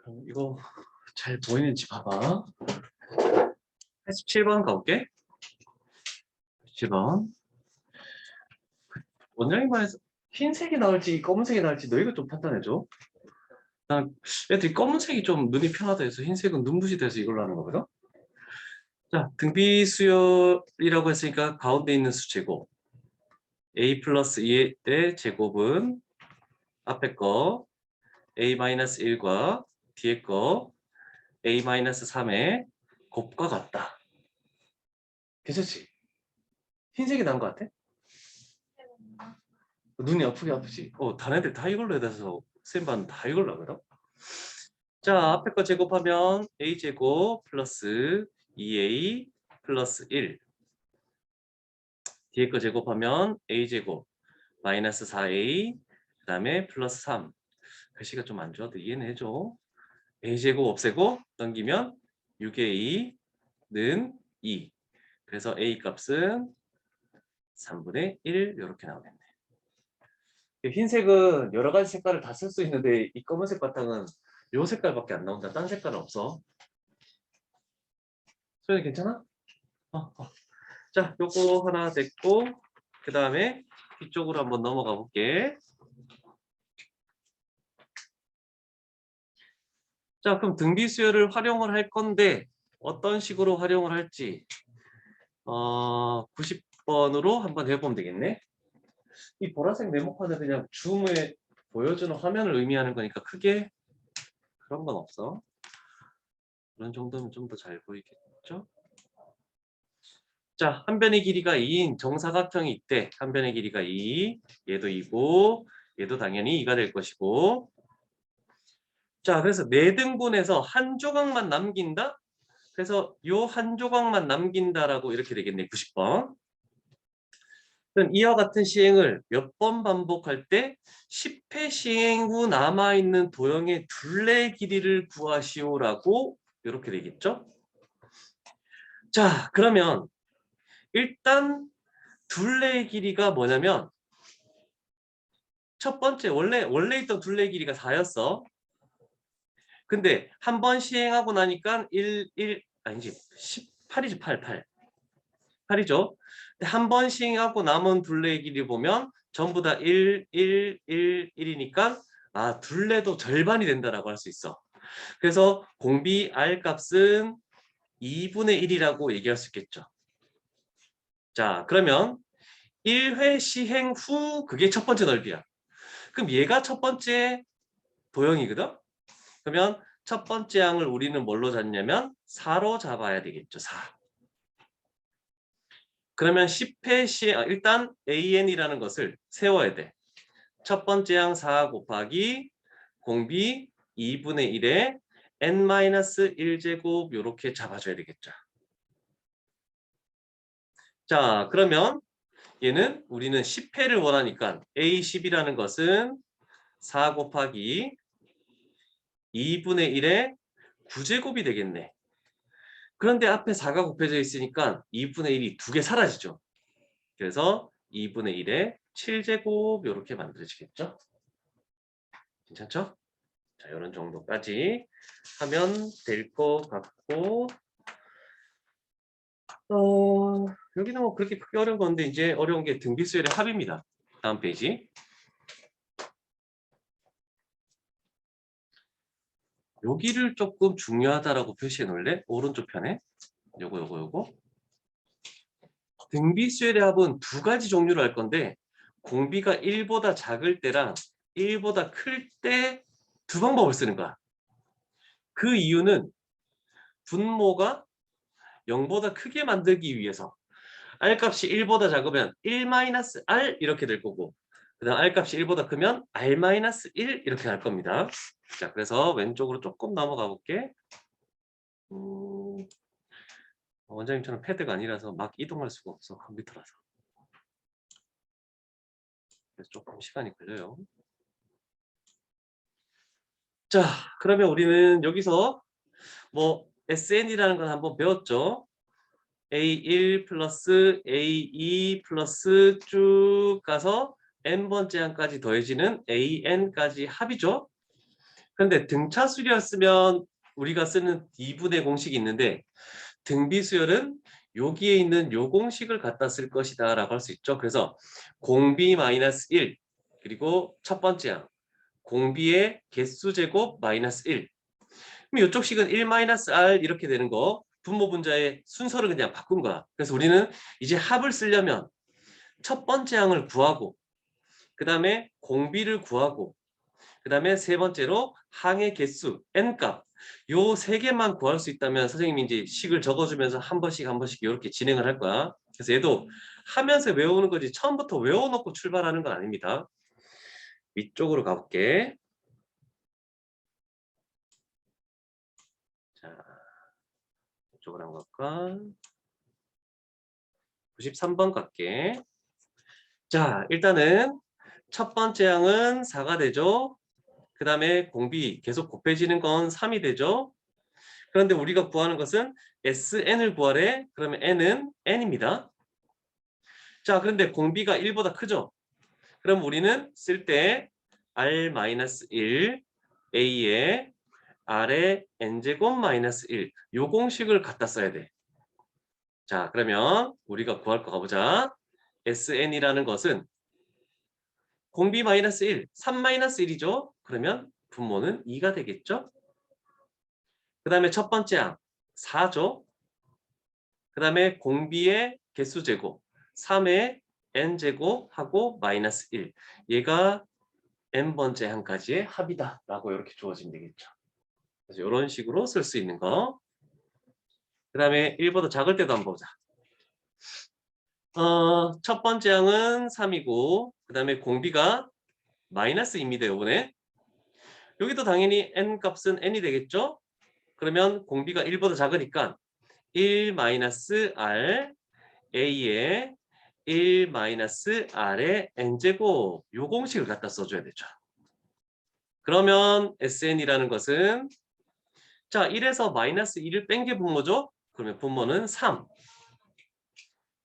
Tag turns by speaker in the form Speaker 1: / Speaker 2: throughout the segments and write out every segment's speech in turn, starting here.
Speaker 1: 그럼 이거 잘 보이는지 봐봐. 87번 가볼게. 87번. 원장님만에서 흰색이 나올지 검은색이 나올지 너희가 좀 판단해줘. 난 애들이 검은색이 좀 눈이 편하다 해서 흰색은 눈부시 돼서 이걸로 하는 거거든. 자, 등비 수열이라고 했으니까 가운데 있는 수 제곱. a 플러스 2의 제곱은 앞에 거 a-1과 뒤에 거 a-3의 곱과 같다. 괜찮지? 흰색이 나은 것 같아? 눈이 아프지? 다른 애들 다 이걸로 해서 쌤반 다 이걸로 하거든? 자, 앞에 거 제곱하면 a제곱 플러스 2a 플러스 1. 뒤에 거 제곱하면 a제곱 마이너스 4a 그 다음에 플러스 3. 글씨가 좀 안 좋아도 이해는 해줘. a제곱 없애고 넘기면 6a는 2. 그래서 a 값은 3분의 1 이렇게 나오겠네. 흰색은 여러 가지 색깔을 다 쓸 수 있는데 이 검은색 바탕은 요 색깔밖에 안 나온다. 딴 색깔은 없어. 소연이 괜찮아? 자, 요거 하나 됐고 그 다음에 뒤쪽으로 한번 넘어가 볼게. 자, 그럼 등비수열을 활용을 할 건데 어떤 식으로 활용을 할지 90번으로 한번 해보면 되겠네. 이 보라색 네모판은 그냥 줌에 보여주는 화면을 의미하는 거니까 크게 그런 건 없어. 그런 정도면 좀 더 잘 보이겠죠? 자, 한 변의 길이가 2인 정사각형이 있대. 한 변의 길이가 2, 얘도 2고 얘도 당연히 2가 될 것이고. 자, 그래서 4등분해서 한 조각만 남긴다? 그래서 요 한 조각만 남긴다라고 이렇게 되겠네. 90번. 그럼 이와 같은 시행을 몇 번 반복할 때 10회 시행 후 남아있는 도형의 둘레 길이를 구하시오라고 이렇게 되겠죠? 자, 그러면 일단 둘레의 길이가 뭐냐면 첫 번째 원래 있던 둘레의 길이가 4였어. 근데 한 번 시행하고 나니까 아니지 18이지 8이죠. 한 번 시행하고 남은 둘레의 길이 보면 전부 다 1, 1, 1, 1이니까 둘레도 절반이 된다라고 할 수 있어. 그래서 공비 R 값은 2분의 1이라고 얘기할 수 있겠죠. 자, 그러면 1회 시행 후 그게 첫 번째 넓이야. 그럼 얘가 첫 번째 도형이거든? 그러면 첫 번째 항을 우리는 뭘로 잡냐면 4로 잡아야 되겠죠. 4. 그러면 10회 시행, 일단 AN이라는 것을 세워야 돼. 첫 번째 항 4 곱하기 공비 2분의 1에 n-1제곱 이렇게 잡아줘야 되겠죠. 자, 그러면 얘는 우리는 10회를 원하니까 A10이라는 것은 4 곱하기 2분의 1의 9제곱이 되겠네. 그런데 앞에 4가 곱해져 있으니까 2분의 1이 2개 사라지죠. 그래서 2분의 1의 7제곱 이렇게 만들어지겠죠. 괜찮죠? 자, 이런 정도까지 하면 될 것 같고 여기는 뭐 그렇게 크게 어려운 건데 이제 어려운 게 등비수열의 합입니다. 다음 페이지. 여기를 조금 중요하다라고 표시해 놓을래? 오른쪽 편에. 요거. 등비수열의 합은 두 가지 종류로 할 건데 공비가 1보다 작을 때랑 1보다 클 때 두 방법을 쓰는 거야. 그 이유는 분모가 0보다 크게 만들기 위해서 R값이 1보다 작으면 1-R 이렇게 될 거고 그 다음 R값이 1보다 크면 R-1 이렇게 할 겁니다. 자, 그래서 왼쪽으로 조금 넘어가 볼게. 원장님처럼 패드가 아니라서 막 이동할 수가 없어. 컴퓨터라서. 그래서 조금 시간이 걸려요. 자, 그러면 우리는 여기서 뭐 SN이라는 건 한번 배웠죠. A1 플러스 A2 플러스 쭉 가서 n번째 항까지 더해지는 AN까지 합이죠. 그런데 등차수열이었으면 우리가 쓰는 2분의 공식이 있는데 등비수열은 여기에 있는 요 공식을 갖다 쓸 것이다 라고 할 수 있죠. 그래서 공비 마이너스 1 그리고 첫 번째 항 공비의 개수 제곱 마이너스 1 그럼 이쪽 식은 1 마이너스 R 이렇게 되는 거 분모 분자의 순서를 그냥 바꾼 거야. 그래서 우리는 이제 합을 쓰려면 첫 번째 항을 구하고 그 다음에 공비를 구하고 그 다음에 세 번째로 항의 개수 n값 요 세 개만 구할 수 있다면 선생님이 이제 식을 적어주면서 한 번씩 이렇게 진행을 할 거야. 그래서 얘도 하면서 외우는 거지 처음부터 외워놓고 출발하는 건 아닙니다. 위쪽으로 가볼게. 자, 이쪽으로 한번 갈까? 93번 갈게. 자, 일단은 첫 번째 항은 4가 되죠. 그 다음에 공비 계속 곱해지는 건 3이 되죠. 그런데 우리가 구하는 것은 SN을 구하래. 그러면 N은 N입니다. 자, 그런데 공비가 1보다 크죠. 그럼 우리는 쓸 때 R-1 A에 R에 N제곱 마이너스 1 요 공식을 갖다 써야 돼. 자, 그러면 우리가 구할 거 가보자. SN이라는 것은 공비 마이너스 1, 3 마이너스 1이죠. 그러면 분모는 2가 되겠죠. 그 다음에 첫 번째 항 4죠. 그 다음에 공비의 개수제곱 3의 n제곱하고 마이너스 1. 얘가 n번째 항까지의 합이다 라고 이렇게 주어지면 되겠죠. 그래서 이런 식으로 쓸 수 있는 거. 그 다음에 1보다 작을 때도 한번 보자. 첫 번째 항은 3이고 그 다음에 공비가 마이너스 2입니다. 요번에 여기도 당연히 n 값은 n이 되겠죠. 그러면 공비가 1보다 작으니까 1 마이너스 r a에 1 마이너스 r의 n제곱 요 공식을 갖다 써줘야 되죠. 그러면 sn이라는 것은 자 1에서 마이너스 2를 뺀 게 분모죠. 그러면 분모는 3.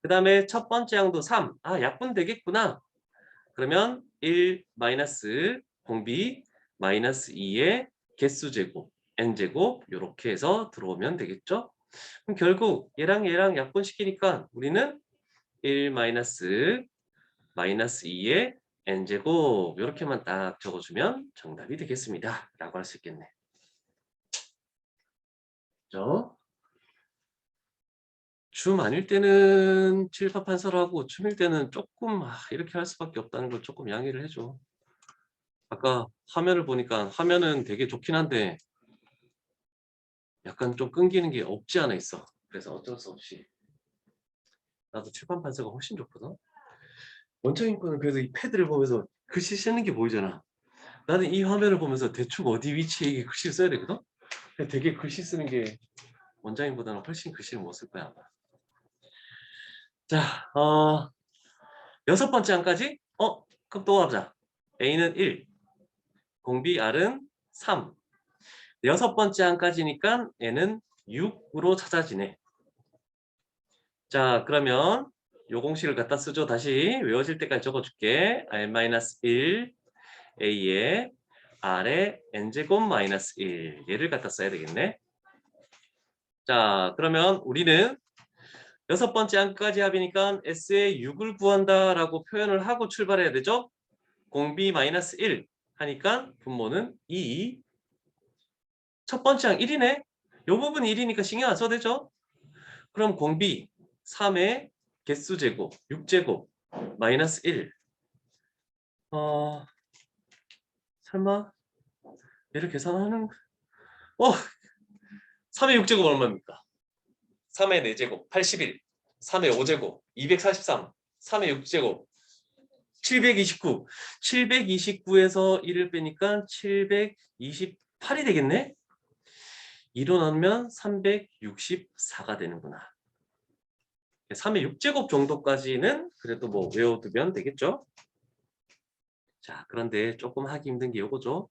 Speaker 1: 그 다음에 첫 번째 항도 3. 아 약분 되겠구나. 그러면 1 마이너스 공비 마이너스 2의 개수제곱 n제곱 이렇게 해서 들어오면 되겠죠. 그럼 결국 얘랑 약분시키니까 우리는 1 마이너스 2의 n제곱 이렇게만 딱 적어주면 정답이 되겠습니다. 라고 할 수 있겠네. 그죠? 줌 아닐 때는 칠판판서하고 줌일 때는 조금 이렇게 할 수밖에 없다는 걸 조금 양해를 해줘. 아까 화면을 보니까 화면은 되게 좋긴 한데 약간 좀 끊기는 게 없지 않아 있어. 그래서 어쩔 수 없이 나도 칠판 판서가 훨씬 좋거든. 원장님 거는 그래도 이 패드를 보면서 글씨 쓰는 게 보이잖아. 나는 이 화면을 보면서 대충 어디 위치에 이게 글씨를 써야 되거든. 근데 되게 글씨 쓰는 게 원장님보다는 훨씬 글씨를 못 쓸 거야 아마. 자, 여섯 번째 항까지? 그럼 또 가보자. A는 1, 공비 R은 3. 여섯 번째 항까지니까 N은 6으로 찾아지네. 자, 그러면 요 공식을 갖다 쓰죠. 다시 외워질 때까지 적어줄게. R-1 A에 R에 N제곱 마이너스 1 얘를 갖다 써야 되겠네. 자, 그러면 우리는 여섯 번째 항까지 합이니까 S의 6을 구한다라고 표현을 하고 출발해야 되죠. 공비 마이너스 1 하니까 분모는 2. 첫 번째 항 1이네. 요 부분이 1이니까 신경 안 써도 되죠. 그럼 공비 3의 개수제곱 6제곱 마이너스 1. 설마 얘를 계산하는 3의 6제곱 얼마입니까? 3의 4제곱 81 3의 5제곱 243 3의 6제곱 729 729에서 1을 빼니까 728이 되겠네. 2로 나누면 364가 되는구나. 3의 6제곱 정도까지는 그래도 뭐 외워두면 되겠죠. 자, 그런데 조금 하기 힘든 게 요거죠.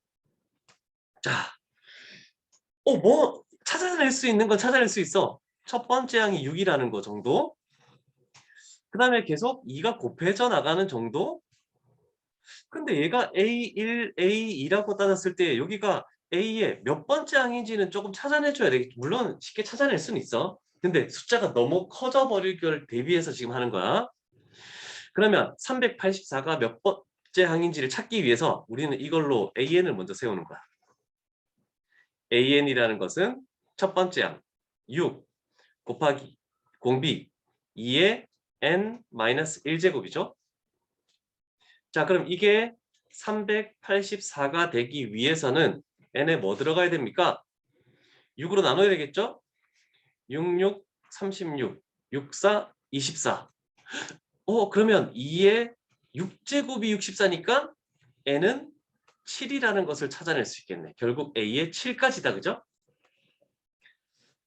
Speaker 1: 자, 뭐 찾아낼 수 있는 건 찾아낼 수 있어. 첫 번째 항이 6이라는 거 정도. 그 다음에 계속 2가 곱해져 나가는 정도. 근데 얘가 A1, A2라고 따졌을 때 여기가 A의 몇 번째 항인지는 조금 찾아내줘야 되겠죠. 물론 쉽게 찾아낼 수는 있어. 근데 숫자가 너무 커져 버릴 걸 대비해서 지금 하는 거야. 그러면 384가 몇 번째 항인지를 찾기 위해서 우리는 이걸로 AN을 먼저 세우는 거야. AN이라는 것은 첫 번째 항 6 곱하기 공비 2의 n-1제곱이죠. 자, 그럼 이게 384가 되기 위해서는 n에 뭐 들어가야 됩니까? 6으로 나눠야 되겠죠? 66, 36, 64, 24. 그러면 2의 6제곱이 64니까 n은 7이라는 것을 찾아낼 수 있겠네. 결국 a의 7까지다. 그죠?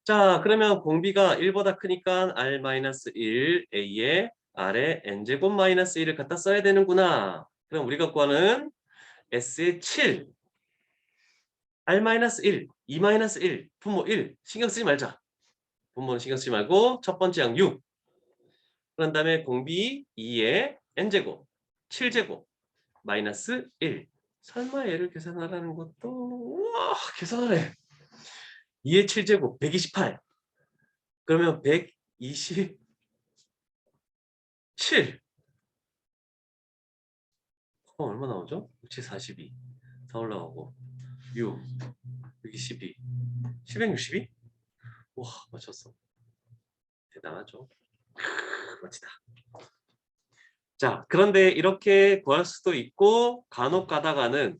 Speaker 1: 자, 그러면 공비가 1보다 크니까 r-1, a의 r에 n제곱 마이너스 1을 갖다 써야 되는구나. 그럼 우리가 구하는 s의 7, r-1, 2-1, 분모 1 신경 쓰지 말자. 분모는 신경 쓰지 말고 첫 번째 항 6. 그런 다음에 공비 2의 n제곱, 7제곱, 마이너스 1. 설마 얘를 계산하라는 것도 우와 계산하래. 2의 7제곱 128. 그러면 127. 얼마 나오죠? 6, 42. 다 올라가고 6, 여기 12. 762? 와 맞췄어. 대단하죠. 멋지다. 자, 그런데 이렇게 구할 수도 있고 간혹 가다가는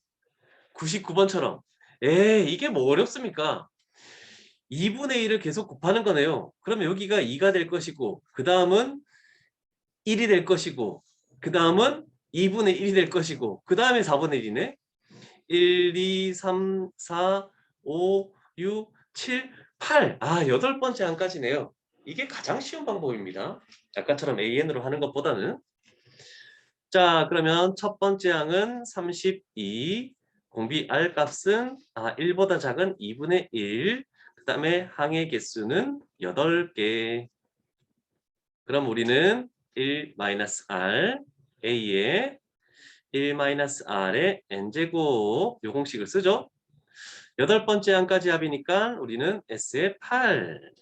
Speaker 1: 99번처럼 이게 뭐 어렵습니까? 2분의 1을 계속 곱하는 거네요. 그러면 여기가 2가 될 것이고 그 다음은 1이 될 것이고 그 다음은 2분의 1이 될 것이고 그 다음에 4분의 1이네. 1, 2, 3, 4, 5, 6, 7, 8. 8번째 항까지네요. 이게 가장 쉬운 방법입니다. 아까처럼 AN으로 하는 것보다는. 자, 그러면 첫 번째 항은 32. 공비 R 값은 1보다 작은 2분의 1. 그 다음에 항의 개수는 8개. 그럼 우리는 1-R A에 1-R의 n제곱 요 공식을 쓰죠. 8번째 항까지 합이니까 우리는 S의 8.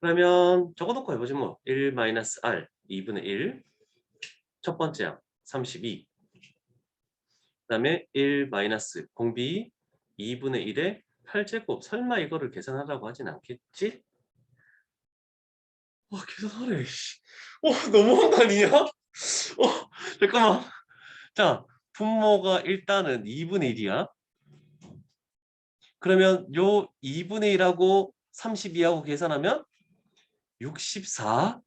Speaker 1: 그러면 적어놓고 해보지 뭐. 1-R 2분의 1. 첫 번째 항 32. 그 다음에 1 마이너스 공비 2분의 1의 8제곱. 설마 이거를 계산하라고 하진 않겠지? 계산하래. 너무한 거 아니냐? 잠깐만. 자, 분모가 일단은 2분의 1이야. 그러면 요 2분의 1하고 32하고 계산하면 64.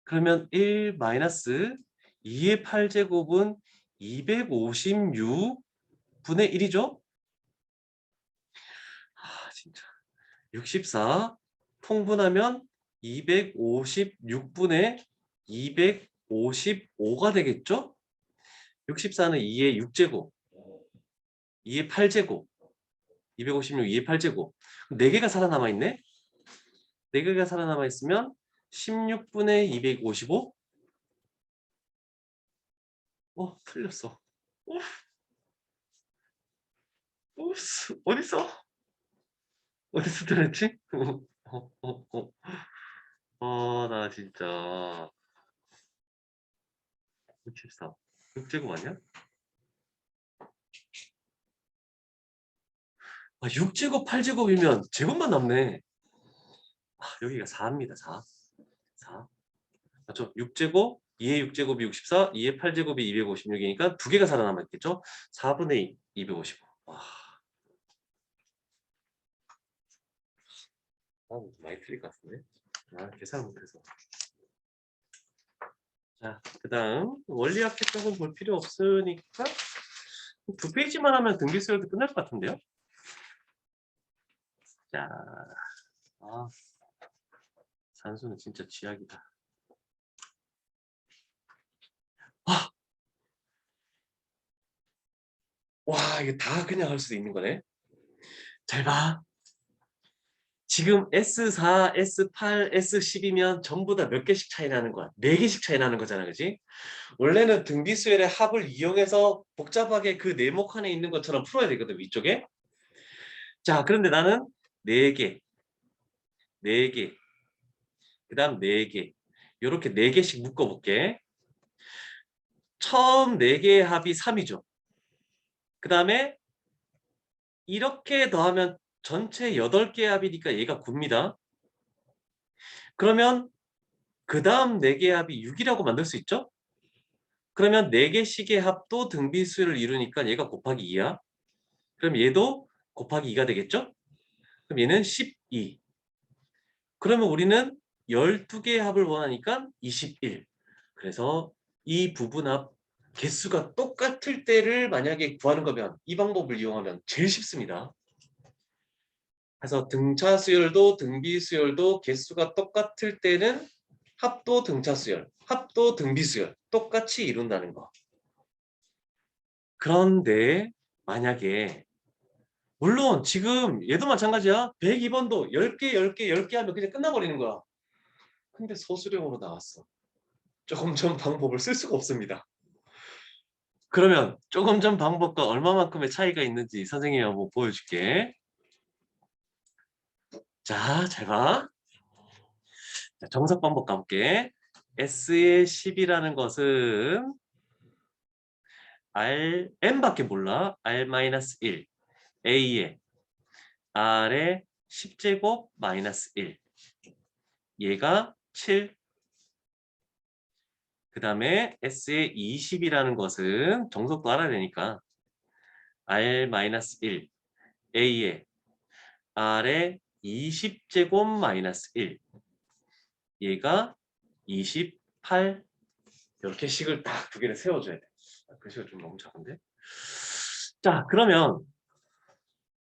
Speaker 1: 그러면 1 마이너스 2의 8제곱은 256분의 1이죠? 진짜. 64 통분하면 256분의 255가 되겠죠? 64는 2의 6제곱, 2의 8제곱, 256, 2의 8제곱. 4개가 살아남아 있네? 4개가 살아남아 있으면 16분의 255? 틀렸어. 어딨어? 어디서 들었지? 나 진짜 64. 6제곱 아니야? 6제곱, 8제곱이면 제곱만 남네. 여기가 4입니다. 4. 4. 맞죠? 6제곱, 2의 6제곱이 64, 2의 8제곱이 256이니까 2개가 살아남아 있겠죠? 4분의 2, 255. 많이 틀릴 것 같은데. 계산 못해서. 자, 그 다음 원리학 해석은 볼 필요 없으니까 2페이지만 하면 등비수열도 끝날 것 같은데요. 자, 산수는 진짜 쥐약이다. 와, 이게 다 그냥 할 수도 있는 거네. 잘 봐. 지금 S4, S8, S10이면 전부 다 몇 개씩 차이 나는 거야. 4개씩 차이 나는 거잖아, 그지? 원래는 등비수열의 합을 이용해서 복잡하게 그 네모 칸에 있는 것처럼 풀어야 되거든, 위쪽에. 자, 그런데 나는 4개, 4개, 그 다음 4개. 이렇게 4개씩 묶어볼게. 처음 4개의 합이 3이죠. 그 다음에 이렇게 더하면 전체 8개의 합이니까 얘가 9입니다. 그러면 그 다음 4개의 합이 6이라고 만들 수 있죠? 그러면 4개씩의 합도 등비수열을 이루니까 얘가 곱하기 2야. 그럼 얘도 곱하기 2가 되겠죠? 그럼 얘는 12. 그러면 우리는 12개의 합을 원하니까 21. 그래서 이 부분합 개수가 똑같을 때를 만약에 구하는 거면 이 방법을 이용하면 제일 쉽습니다. 그래서 등차 수열도 등비 수열도 개수가 똑같을 때는 합도 등차 수열, 합도 등비 수열 똑같이 이룬다는 거. 그런데 만약에 물론 지금 얘도 마찬가지야. 102번도 10개, 10개, 10개 하면 그냥 끝나버리는 거야. 근데 소수령으로 나왔어. 조금 전 방법을 쓸 수가 없습니다. 그러면 조금 전 방법과 얼마만큼의 차이가 있는지 선생님이 한번 보여줄게. 자, 잘 봐. 자, 정석 방법 가볼게. S의 10이라는 것은 M밖에 몰라. R-1, A의 R의 10제곱 마이너스 1. 얘가 7. 그 다음에 S의 20이라는 것은 정석도 알아야 되니까 R-1, A의 R의 20제곱 마이너스 1. 얘가 28. 이렇게 식을 딱 두 개를 세워줘야 돼. 글씨가 좀 너무 작은데? 자, 그러면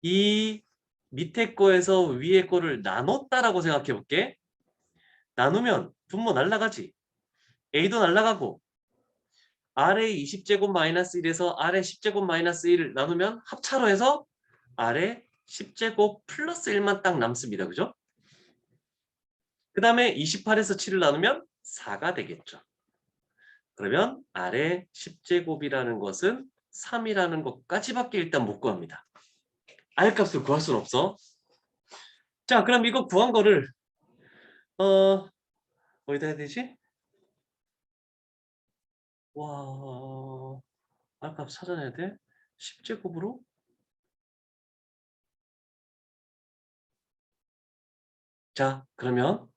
Speaker 1: 이 밑에 거에서 위에 거를 나눴다라고 생각해 볼게. 나누면 분모 날라가지. A도 날라가고 R의 20제곱 마이너스 1에서 R의 10제곱 마이너스 1을 나누면 합차로 해서 R의 10제곱 플러스 1만 딱 남습니다. 그죠? 그 다음에 28에서 7을 나누면 4가 되겠죠. 그러면 R의 10제곱이라는 것은 3이라는 것까지밖에 일단 못 구합니다. R 값을 구할 수는 없어. 자, 그럼 이거 구한 거를 어디다 해야 되지? 와, R 값 찾아내야 돼? 10제곱으로? 자, 그러면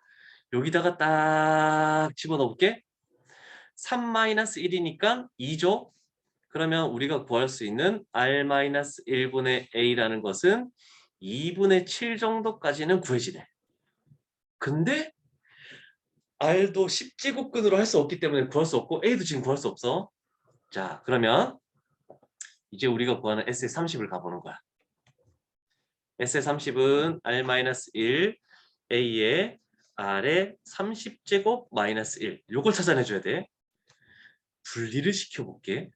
Speaker 1: 여기다가 딱 집어넣을게. 3-1이니까 2죠. 그러면 우리가 구할 수 있는 R-1분의 A라는 것은 2분의 7 정도까지는 구해지네. 근데 R도 10제곱근으로 할 수 없기 때문에 구할 수 없고 A도 지금 구할 수 없어. 자, 그러면 이제 우리가 구하는 S의 30을 가보는 거야. S의 30은 R-1, A의 R의 30제곱 마이너스 1. 요걸 찾아내줘야 돼. 분리를 시켜볼게.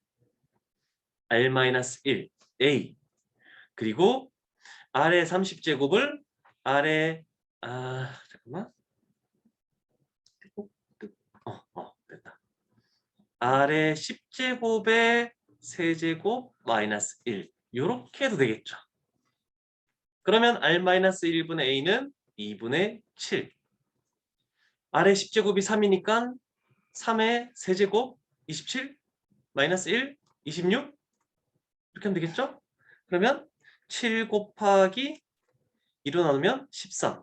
Speaker 1: R-1, A. 그리고 R의 30제곱을 R의 잠깐만. 됐다. R의 10제곱의 세제곱 마이너스 1. 요렇게 해도 되겠죠. 그러면 R-1분의 A는 2분의 7. R의 10제곱이 3이니까 3의 세제곱 27 마이너스 1 26 이렇게 하면 되겠죠? 그러면 7 곱하기 2로 나누면 13.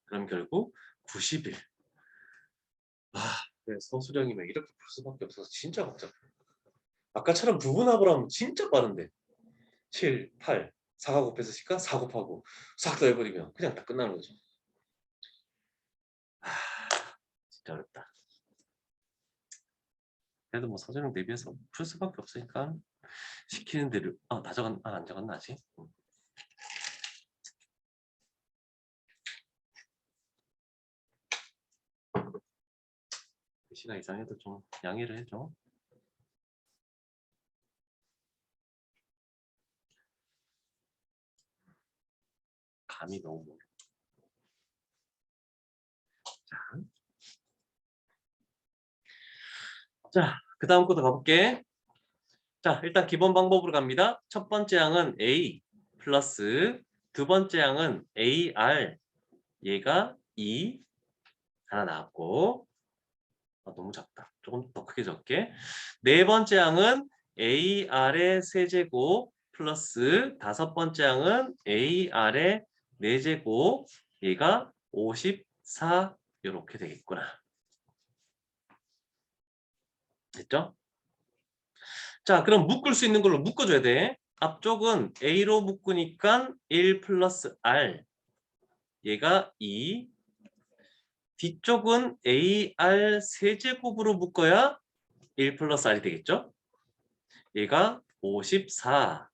Speaker 1: 그럼 결국 91. 서술형이면 이렇게 풀 수밖에 없어서 진짜 복잡해. 아까처럼 부분합을 하면 진짜 빠른데 7, 8, 4가 곱해서 10가 4 곱하고 싹 더해버리면 그냥 다 끝나는 거죠. 진짜 어렵다. 그래도 뭐 서술형 대비해서 풀 수밖에 없으니까 시키는 대로 다 적었, 안 적었나 아직? 시간 이상해도 좀 양해를 해줘. 감이 너무 멀어. 자, 그 다음 것도 가볼게. 자, 일단 기본 방법으로 갑니다. 첫 번째 항은 A 플러스 두 번째 항은 AR 얘가 2 하나 나왔고 너무 작다. 조금 더 크게 적게. 네 번째 항은 AR의 세제곱 플러스 다섯 번째 항은 AR의 네제곱 얘가 54 이렇게 되겠구나. 됐죠? 자, 그럼 묶을 수 있는 걸로 묶어줘야 돼. 앞쪽은 A로 묶으니까 1 플러스 R 얘가 2. 뒤쪽은 AR 세제곱으로 묶어야 1 플러스 R이 되겠죠? 얘가 54.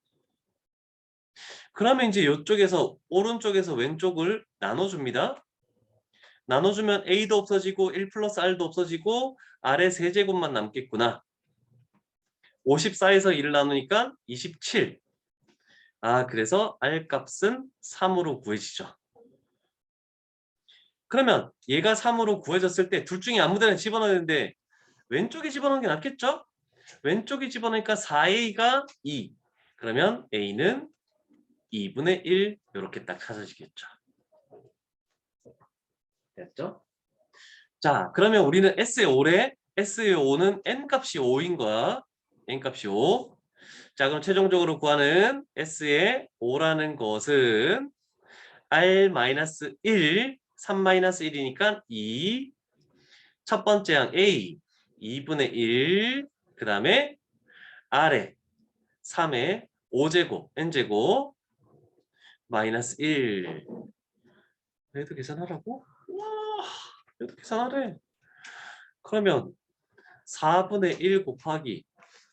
Speaker 1: 그러면 이제 이쪽에서 오른쪽에서 왼쪽을 나눠줍니다. 나눠주면 A도 없어지고 1 플러스 R도 없어지고 R의 세제곱만 남겠구나. 54에서 1을 나누니까 27. 아, 그래서 R 값은 3으로 구해지죠. 그러면 얘가 3으로 구해졌을 때 둘 중에 아무 데나 집어넣어야 되는데 왼쪽에 집어넣는 게 낫겠죠? 왼쪽에 집어넣으니까 4A가 2. 그러면 A는 2분의 1 이렇게 딱 찾아지겠죠. 됐죠? 자, 그러면 우리는 S의 5래. S의 5는 N값이 5인 거야. N값이 5. 자, 그럼 최종적으로 구하는 S의 5라는 것은 R-1, 3-1이니까 2. 첫 번째 항 A, 2분의 1. 그 다음에 R에 3에 5제곱, N제곱, 마이너스 1. 얘도 계산하라고? 와, 얘도 계산하래. 그러면 4분의 1 곱하기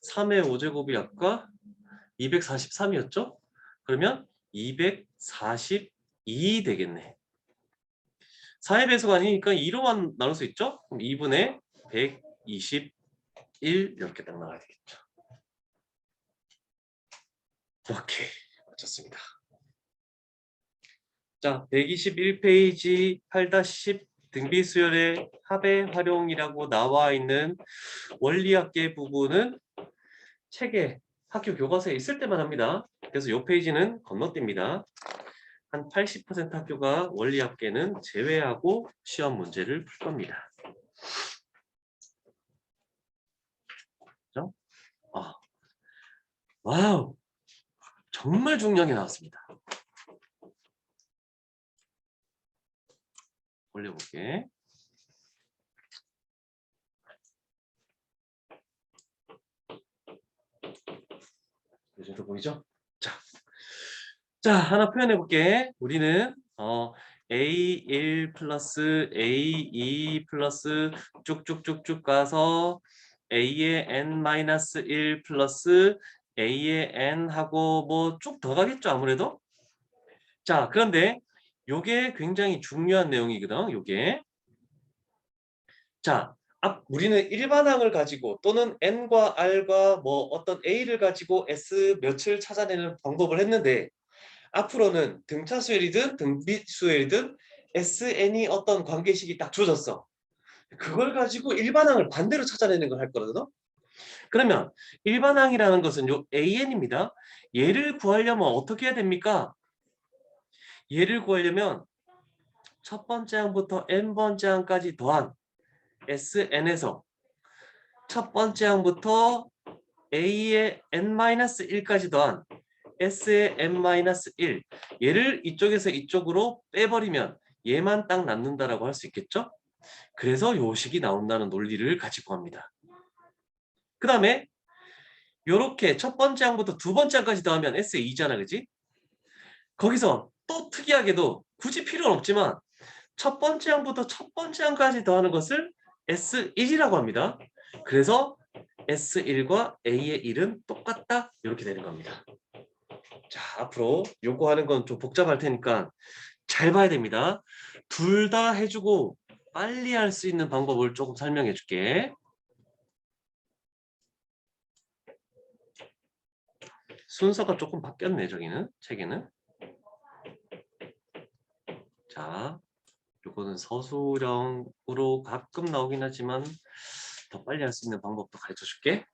Speaker 1: 3의 5제곱이 아까 243이었죠? 그러면 242 되겠네. 4의 배수가 아니니까 2로만 나눌 수 있죠? 그럼 2분의 121 이렇게 딱 나와야 되겠죠. 오케이, 맞췄습니다. 자, 121페이지 8-10 등비수열의 합의 활용이라고 나와 있는 원리학계 부분은 책에 학교 교과서에 있을 때만 합니다. 그래서 이 페이지는 건너뜁니다. 한 80% 학교가 원리학계는 제외하고 시험 문제를 풀 겁니다. 그렇죠? 와우, 정말 중요한 게 나왔습니다. 올려볼게. 이 정도 보이죠? 자, 하나 표현해 볼게. 우리는 A1 플러스 A2 플러스 쭉쭉쭉쭉 가서 A의 N-1 플러스 A의 N 하고 뭐 쭉 더 가겠죠, 아무래도? 자, 그런데 요게 굉장히 중요한 내용이거든, 요게. 자, 우리는 일반항을 가지고 또는 N과 R과 뭐 어떤 A를 가지고 S 몇을 찾아내는 방법을 했는데 앞으로는 등차수열이든 등비수열이든 SN이 어떤 관계식이 딱 주어졌어. 그걸 가지고 일반항을 반대로 찾아내는 걸 할 거거든. 그러면 일반항이라는 것은 요 AN입니다. 얘를 구하려면 어떻게 해야 됩니까? 얘를 구하려면 첫 번째 항부터 n번째 항까지 더한 SN에서 첫 번째 항부터 A의 n-1까지 더한 S의 n-1 얘를 이쪽에서 이쪽으로 빼버리면 얘만 딱 남는다라고 할 수 있겠죠? 그래서 요식이 나온다는 논리를 가지고 합니다. 그 다음에 요렇게 첫 번째 항부터 두 번째 항까지 더하면 S2잖아, 그지? 거기서 또 특이하게도 굳이 필요는 없지만 첫 번째 항부터 첫 번째 항까지 더하는 것을 S1이라고 합니다. 그래서 S1과 A의 1은 똑같다 이렇게 되는 겁니다. 자, 앞으로 요거 하는 건 좀 복잡할 테니까 잘 봐야 됩니다. 둘 다 해주고 빨리 할 수 있는 방법을 조금 설명해 줄게. 순서가 조금 바뀌었네, 저기는 책에는. 자, 요거는 서술형으로 가끔 나오긴 하지만 더 빨리 할 수 있는 방법도 가르쳐 줄게.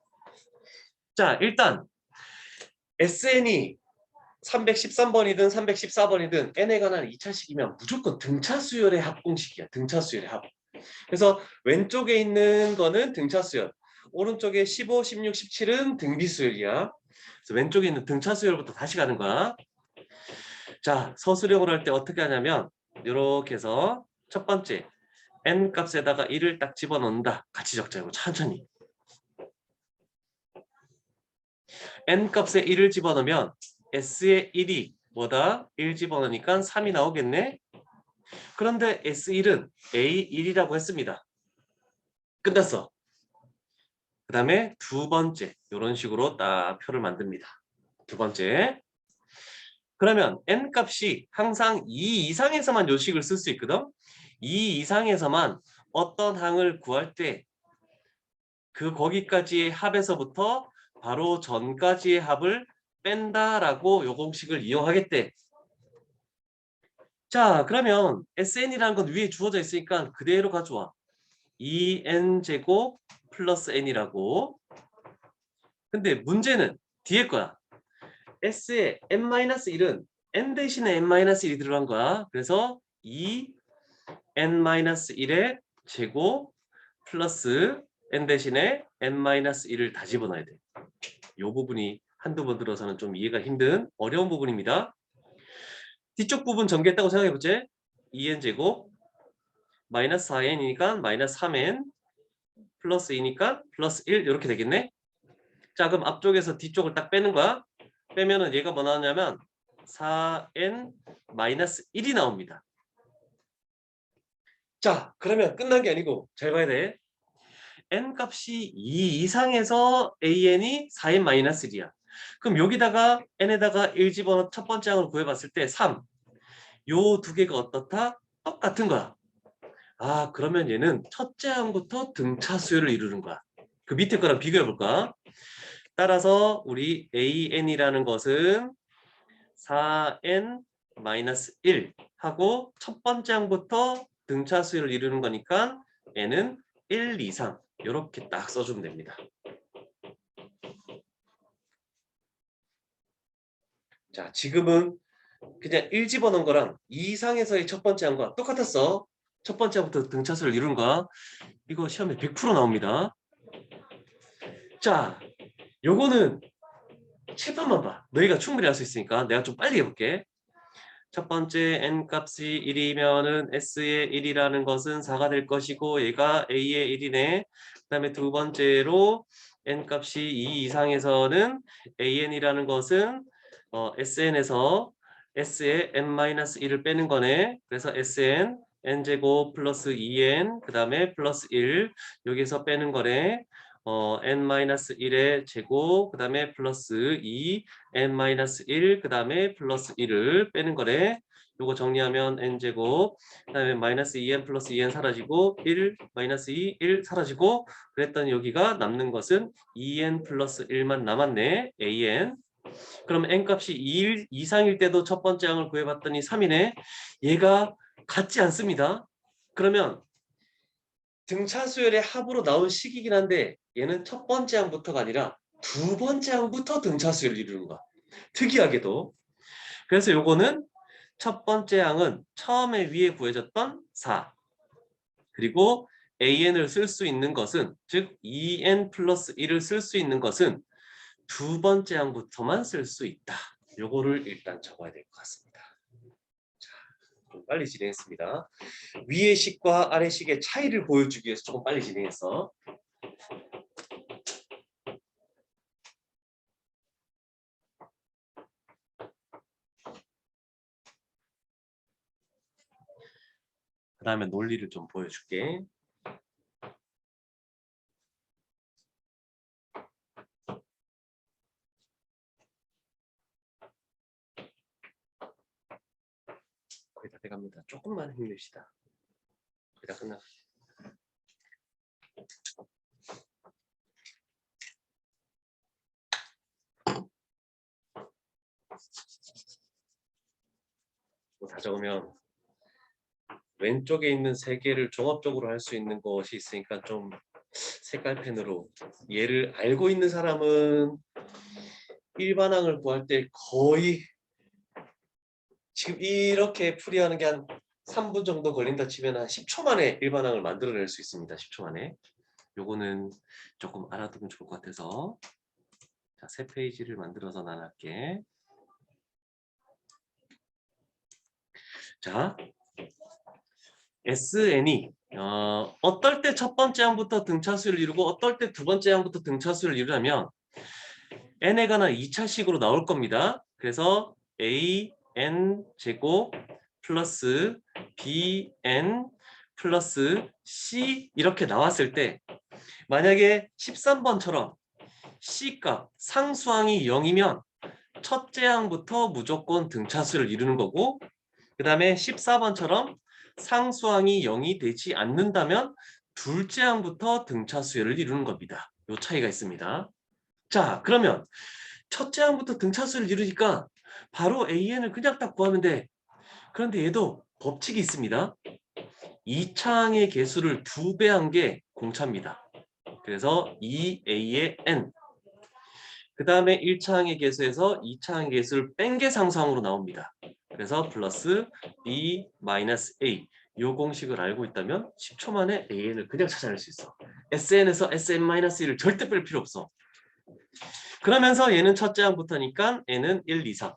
Speaker 1: 자, 일단 SN이 313번이든 314번이든 n에 관한 2차식이면 무조건 등차 수열의 합 공식이야. 등차 수열의 합. 그래서 왼쪽에 있는 거는 등차 수열, 오른쪽에 15, 16, 17은 등비 수열이야. 그래서 왼쪽에 있는 등차 수열부터 다시 가는 거야. 자, 서술형으로 할 때 어떻게 하냐면 이렇게 해서 첫 번째 n 값에다가 1을 딱 집어넣는다. 같이 적자. 이거 천천히. n 값에 1을 집어넣으면 s의 1이 뭐다? 1 집어넣으니까 3이 나오겠네. 그런데 S1은 A1이라고 했습니다. 끝났어. 그 다음에 두 번째 이런 식으로 딱 표를 만듭니다. 두 번째. 그러면 n 값이 항상 2 이상에서만 요 식을 쓸 수 있거든. 2 이상에서만 어떤 항을 구할 때 그 거기까지의 합에서부터 바로 전까지의 합을 뺀다라고 요 공식을 이용하겠대. 자, 그러면 SN이라는 건 위에 주어져 있으니까 그대로 가져와. 2n제곱 플러스 n이라고. 근데 문제는 뒤에 거야. S에 n-1은 n 대신에 n-1이 들어간 거야. 그래서 2n-1의 제곱 플러스 n 대신에 n-1을 다 집어넣어야 돼. 이 부분이 한두 번 들어서는 좀 이해가 힘든 어려운 부분입니다. 뒤쪽 부분 전개했다고 생각해보지. 2n제곱 마이너스 4n이니까 마이너스 3n 플러스 2니까 플러스 1 이렇게 되겠네. 자, 그럼 앞쪽에서 뒤쪽을 딱 빼는 거야. 빼면은 얘가 뭐 나오냐면 4n-1이 나옵니다. 자, 그러면 끝난 게 아니고 잘 봐야 돼. n 값이 2 이상에서 an이 4n-1이야. 그럼 여기다가 n에다가 1 집어넣어 첫 번째 항을 구해봤을 때 3. 요 두 개가 어떻다? 똑같은 거야. 아, 그러면 얘는 첫째 항부터 등차 수열을 이루는 거야. 그 밑에 거랑 비교해 볼까? 따라서 우리 an이라는 것은 4n-1 하고 첫 번째 항부터 등차 수열을 이루는 거니까 n은 1 이상 이렇게 딱 써주면 됩니다. 자, 지금은 그냥 1 집어넣은 거랑 2 이상에서의 첫 번째 항과 똑같았어. 첫 번째 항부터 등차 수열을 이루는 거야. 이거 시험에 100% 나옵니다. 자, 요거는 칠판만 봐. 너희가 충분히 할 수 있으니까 내가 좀 빨리 해볼게. 첫 번째 n 값이 1이면은 s의 1이라는 것은 4가 될 것이고 얘가 a의 1이네. 그 다음에 두 번째로 n 값이 2 이상에서는 an이라는 것은 sn에서 s의 n-1을 빼는 거네. 그래서 sn n제곱 플러스 2n 그 다음에 플러스 1 여기서 빼는 거네. n-1의 제곱 그 다음에 플러스 2 n-1 그 다음에 플러스 1을 빼는 거래. 요거 정리하면 n제곱 그 다음에 마이너스 2n 플러스 2n 사라지고 1 마이너스 2 1 사라지고 그랬더니 여기가 남는 것은 2n 플러스 1만 남았네. an. 그럼 n 값이 2 이상일 때도 첫 번째 항을 구해봤더니 3이네. 얘가 같지 않습니다. 그러면 등차 수열의 합으로 나온 식이긴 한데 얘는 첫 번째 항부터가 아니라 두 번째 항부터 등차 수열을 이루는 거야. 특이하게도. 그래서 요거는 첫 번째 항은 처음에 위에 구해졌던 4 그리고 an을 쓸 수 있는 것은 즉 2n 플러스 1을 쓸 수 있는 것은 두 번째 항부터만 쓸 수 있다. 요거를 일단 적어야 될 것 같습니다. 자, 좀 빨리 진행했습니다. 위의 식과 아래 식의 차이를 보여주기 위해서 조금 빨리 진행했어. 그 다음에 논리를 좀 보여줄게. 거의 다 돼갑니다. 조금만 힘내시다. 거의 다 끝났어. 다 적으면 왼쪽에 있는 세 개를 종합적으로 할 수 있는 것이 있으니까 좀 색깔펜으로 얘를 알고 있는 사람은 일반항을 구할 때 거의 지금 이렇게 풀이하는 게 한 3분 정도 걸린다 치면 한 10초 만에 일반항을 만들어낼 수 있습니다. 10초 만에. 요거는 조금 알아두면 좋을 것 같아서 자, 새 페이지를 만들어서 나눌게. 자, SN이 어떨 때 첫 번째 항부터 등차수를 이루고 어떨 때 두 번째 항부터 등차수를 이루려면 n에 관한 2차식으로 나올 겁니다. 그래서 an 제곱 플러스 bn 플러스 c 이렇게 나왔을 때 만약에 13번처럼 C값 상수항이 0이면 첫째 항부터 무조건 등차수를 이루는 거고 그 다음에 14번처럼 상수항이 0이 되지 않는다면 둘째 항부터 등차수열을 이루는 겁니다. 이 차이가 있습니다. 자, 그러면 첫째 항부터 등차수를 이루니까 바로 AN을 그냥 딱 구하면 돼. 그런데 얘도 법칙이 있습니다. 2차 항의 개수를 2배 한 게 공차입니다. 그래서 2A의 N 그 다음에 1차 항의 개수에서 2차 항의 개수를 뺀 게 상수항으로 나옵니다. 그래서 플러스 B 마이너스 A 이 공식을 알고 있다면 10초 만에 AN을 그냥 찾아낼 수 있어. SN에서 SN-1을 절대 뺄 필요 없어. 그러면서 얘는 첫째 항부터니까 N은 1, 2, 3.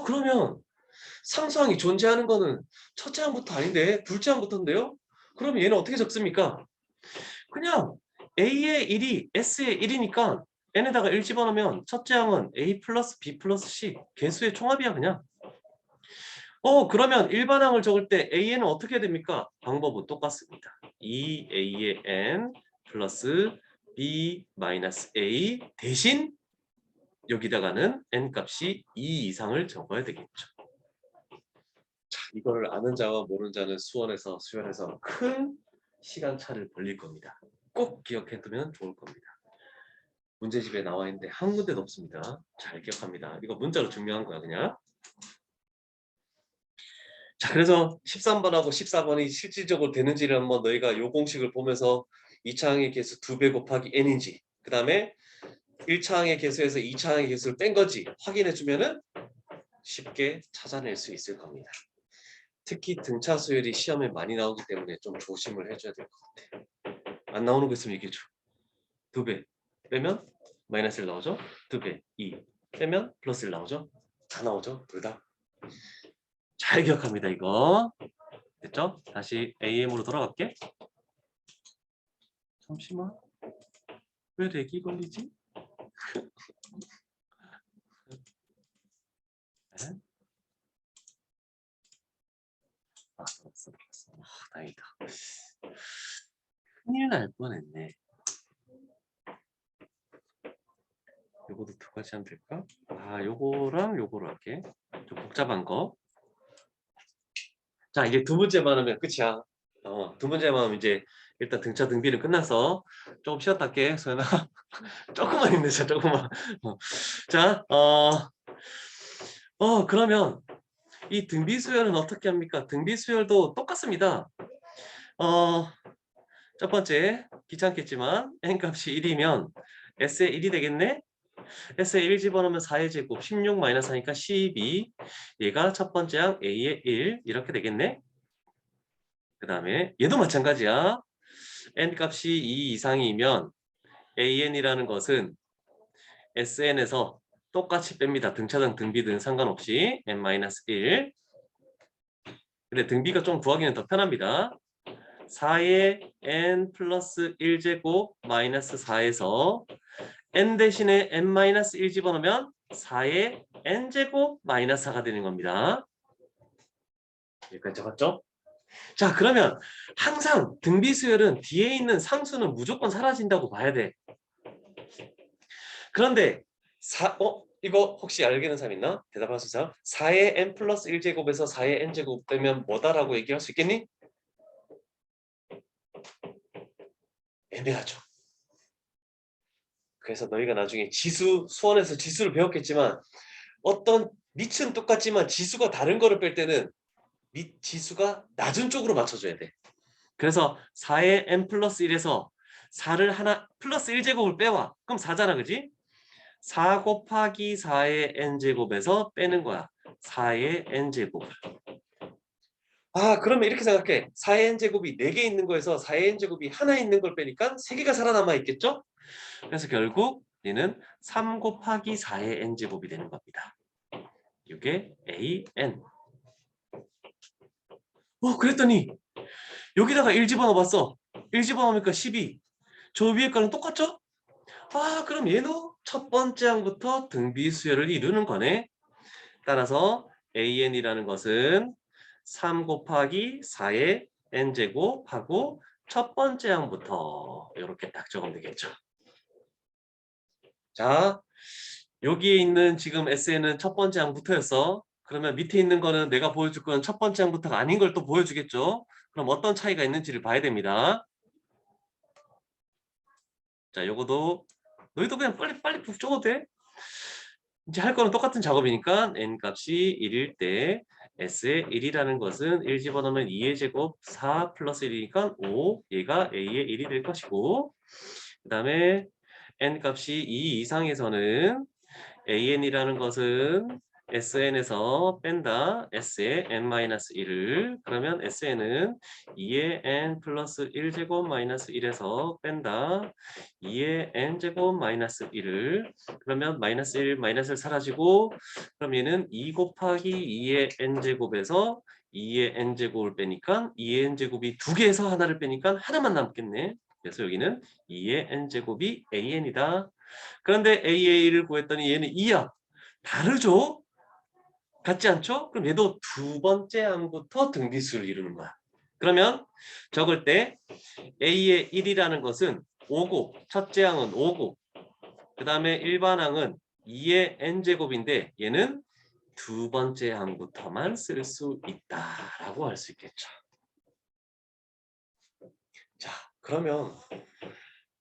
Speaker 1: 그러면 상수항이 존재하는 거는 첫째 항부터 아닌데 둘째 항부터인데요? 그럼 얘는 어떻게 적습니까? 그냥 A의 1이 S의 1이니까 N에다가 1 집어넣으면 첫째 항은 A 플러스 B 플러스 C 개수의 총합이야 그냥. 그러면 일반항을 적을 때 AN은 어떻게 됩니까? 방법은 똑같습니다. 2A의 N 플러스 B 마이너스 A 대신 여기다가는 N 값이 2 이상을 적어야 되겠죠. 자, 이거를 아는 자와 모르는 자는 수원에서 수연에서 큰 시간차를 벌릴 겁니다. 꼭 기억해두면 좋을 겁니다. 문제집에 나와 있는데 한 군데도 없습니다. 잘 기억합니다. 이거 문자로 증명한 거야 그냥. 자, 그래서 13번하고 14번이 실질적으로 되는지를 한번 너희가 요 공식을 보면서 2차 항의 개수 2배 곱하기 n인지 그 다음에 1차 항의 개수에서 2차 항의 개수를 뺀 건지 확인해 주면은 쉽게 찾아낼 수 있을 겁니다. 특히 등차 수열이 시험에 많이 나오기 때문에 좀 조심을 해줘야 될 것 같아요. 안 나오는 거 있으면 얘기해 줘. 2배 빼면 마이너스 1 나오죠? 2배 2 빼면 플러스 1 나오죠? 다 나오죠? 둘 다. 잘 기억합니다 이거. 됐죠? 다시 AM으로 돌아갈게. 잠시만. 왜 렉이 걸리지? 네? 들어갔어. 다행이다. 큰일 날 뻔했네. 요거도 두 가지 하면 될까? 요거랑 요거로 할게. 좀 복잡한 거. 자, 이제 두 번째만 하면 끝이야. 두 번째만 하면 이제 일단 등차 등비는 끝났어. 조금 쉬었다 할게, 소연아. 조금만 힘내자, 조금만. 자, 그러면 이 등비 수열은 어떻게 합니까? 등비 수열도 똑같습니다. 첫 번째, 귀찮겠지만 n값이 1이면 s의 1이 되겠네? s의 1 집어넣으면 4의 제곱, 16 마이너스 하니까 12. 얘가 첫 번째 항 a의 1 이렇게 되겠네? 그 다음에 얘도 마찬가지야. n값이 2 이상이면 an이라는 것은 sn에서 똑같이 뺍니다. 등차등 등비등 상관없이 n-1. 근데 등비가 좀 구하기는 더 편합니다. 4의 n 플러스 1제곱 마이너스 4에서 n 대신에 n-1 집어넣으면 4의 n제곱 마이너스 4가 되는 겁니다. 여기까지 적었죠? 자, 그러면 항상 등비 수열은 뒤에 있는 상수는 무조건 사라진다고 봐야 돼. 그런데 이거 혹시 알겠는 사람 있나? 대답할 수 있어요? 4의 n 플러스 1제곱에서 4의 n제곱 빼면 뭐다라고 얘기할 수 있겠니? 애매하죠. 그래서 너희가 나중에 수원에서 지수를 배웠겠지만 어떤 밑은 똑같지만 지수가 다른 거를 뺄 때는 밑 지수가 낮은 쪽으로 맞춰줘야 돼. 그래서 4의 n 플러스 1에서 4를 하나 플러스 1제곱을 빼와. 그럼 4잖아, 그지? 4 곱하기 4의 n제곱에서 빼는 거야. 4의 n제곱. 아, 그러면 이렇게 생각해. 4의 n제곱이 4개 있는 거에서 4의 n제곱이 하나 있는 걸 빼니까 3개가 살아남아 있겠죠? 그래서 결국 얘는 3 곱하기 4의 n제곱이 되는 겁니다. 이게 an. 그랬더니 여기다가 1 집어넣어봤어. 1 집어넣으니까 12. 저 위에 거는 똑같죠? 그럼 얘는 첫 번째 항부터 등비수열을 이루는 거네. 따라서 an이라는 것은 3 곱하기 4의 n제곱하고 첫 번째 항부터 이렇게 딱 적으면 되겠죠. 자, 여기에 있는 지금 SN은 첫 번째 항부터였어. 그러면 밑에 있는 거는 내가 보여줄 건 첫 번째 항부터가 아닌 걸 또 보여주겠죠. 그럼 어떤 차이가 있는지를 봐야 됩니다. 자, 요거도 너희도 그냥 빨리 푹 적어도 돼. 이제 할 거는 똑같은 작업이니까 n 값이 1일 때 s의 1이라는 것은 1 집어넣으면 2의 제곱 4 플러스 1이니까 5. 얘가 a의 1이 될 것이고, 그 다음에 n 값이 2 이상에서는 an이라는 것은 sn에서 뺀다. s의 n-1을. 그러면 sn은 2의 n 플러스 1제곱 마이너스 1에서 뺀다. 2의 n제곱 마이너스 1을. 그러면 마이너스 1, 마이너스 1 사라지고, 그럼 얘는 2 곱하기 2의 n제곱에서 2의 n제곱을 빼니까 2의 n제곱이 2개에서 하나를 빼니까 하나만 남겠네. 그래서 여기는 2의 n제곱이 an이다. 그런데 AA를 구했더니 얘는 2야. 다르죠? 같지 않죠? 그럼 얘도 두 번째 항부터 등비수를 이루는 거야. 그러면 적을 때 A의 1이라는 것은 5고, 첫째 항은 5고, 그 다음에 일반 항은 2의 n제곱인데 얘는 두 번째 항부터만 쓸 수 있다라고 할 수 있겠죠. 자, 그러면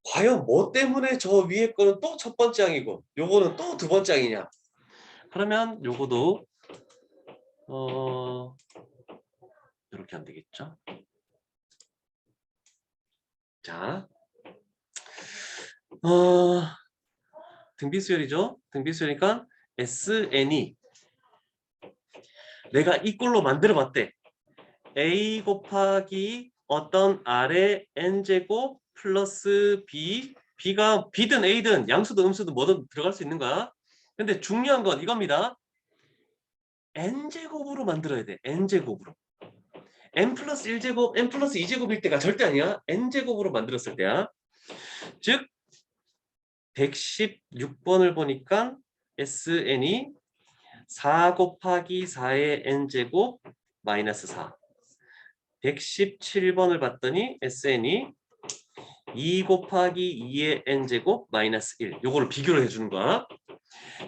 Speaker 1: 과연 뭐 때문에 저 위에 거는 또 첫 번째 항이고 요거는 또 두 번째 항이냐? 그러면 요거도 이렇게 하면 되겠죠. 자, 등비수열이죠. 등비수열이니까 SN이 내가 이 꼴로 만들어 봤대. A 곱하기 어떤 R의 N제곱 플러스 B. B가 B든 A든 양수든 음수든 뭐든 들어갈 수 있는 거야. 근데 중요한 건 이겁니다. N제곱으로 만들어야 돼. N제곱으로. N 플러스 1제곱, N 플러스 2제곱일 때가 절대 아니야. N제곱으로 만들었을 때야. 즉 116번을 보니까 SN이 4 곱하기 4의 n제곱 마이너스 4. 117번을 봤더니 SN이 2 곱하기 2의 n제곱 마이너스 1. 요거를 비교를 해주는 거야.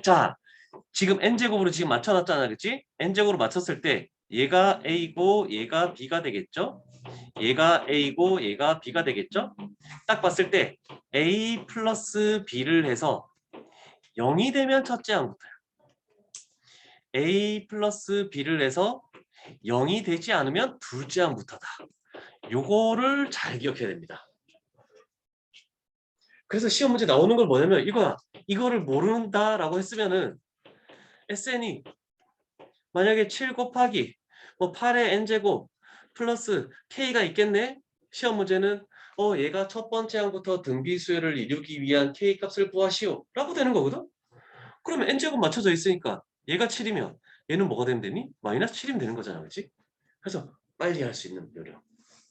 Speaker 1: 자, 지금 n제곱으로 지금 맞춰놨잖아. 그치? n제곱으로 맞췄을 때 얘가 a고 얘가 b가 되겠죠? 얘가 a고 얘가 b가 되겠죠? 딱 봤을 때 a 플러스 b를 해서 0이 되면 첫째 항부터야. a 플러스 b를 해서 0이 되지 않으면 둘째 항부터다. 요거를 잘 기억해야 됩니다. 그래서 시험 문제 나오는 걸 뭐냐면 이거야. 이거를 모른다라고 했으면은 SN이 만약에 7 곱하기 뭐 8의 n제곱 플러스 k가 있겠네. 시험 문제는 얘가 첫 번째 항부터 등비수열을 이루기 위한 k 값을 구하시오 라고 되는 거거든. 그러면 n제곱 맞춰져 있으니까 얘가 7이면 얘는 뭐가 되면 되니? 마이너스 7이면 되는 거잖아. 그렇지? 그래서 빨리 할 수 있는 요령.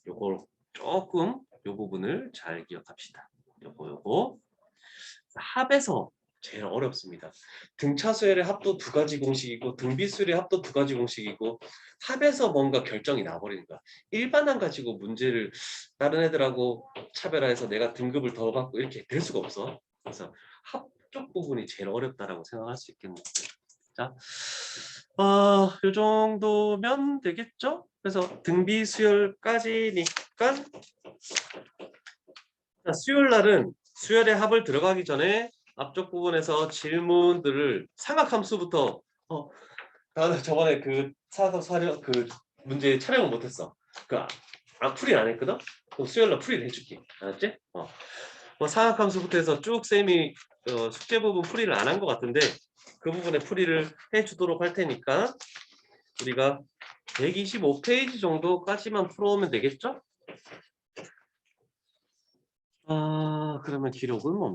Speaker 1: 요거 조금 요 부분을 잘 기억합시다. 요거 합에서 제일 어렵습니다. 등차수열의 합도 두 가지 공식이고 등비수열의 합도 두 가지 공식이고 합에서 뭔가 결정이 나버리는 거야. 일반항 가지고 문제를 다른 애들하고 차별화해서 내가 등급을 더 받고 이렇게 될 수가 없어. 그래서 합 쪽 부분이 제일 어렵다라고 생각할 수 있겠네요. 자, 요 정도면 되겠죠? 그래서 등비수열까지니까 자, 수요일 날은 수열의 합을 들어가기 전에 앞쪽 부분에서 질문들을 삼각함수부터 나는 저번에 그 사서 사려 그 문제 촬영을 못했어. 그 아, 풀이 안 했거든? 그럼 수요일날 풀이를 해줄게. 알았지? 뭐 사각함수부터 해서 쭉 쌤이 숙제 부분 풀이를 안 한 것 같은데 그 부분에 풀이를 해주도록 할 테니까 우리가 125페이지 정도까지만 풀어오면 되겠죠? 그러면 기록은 멈춰.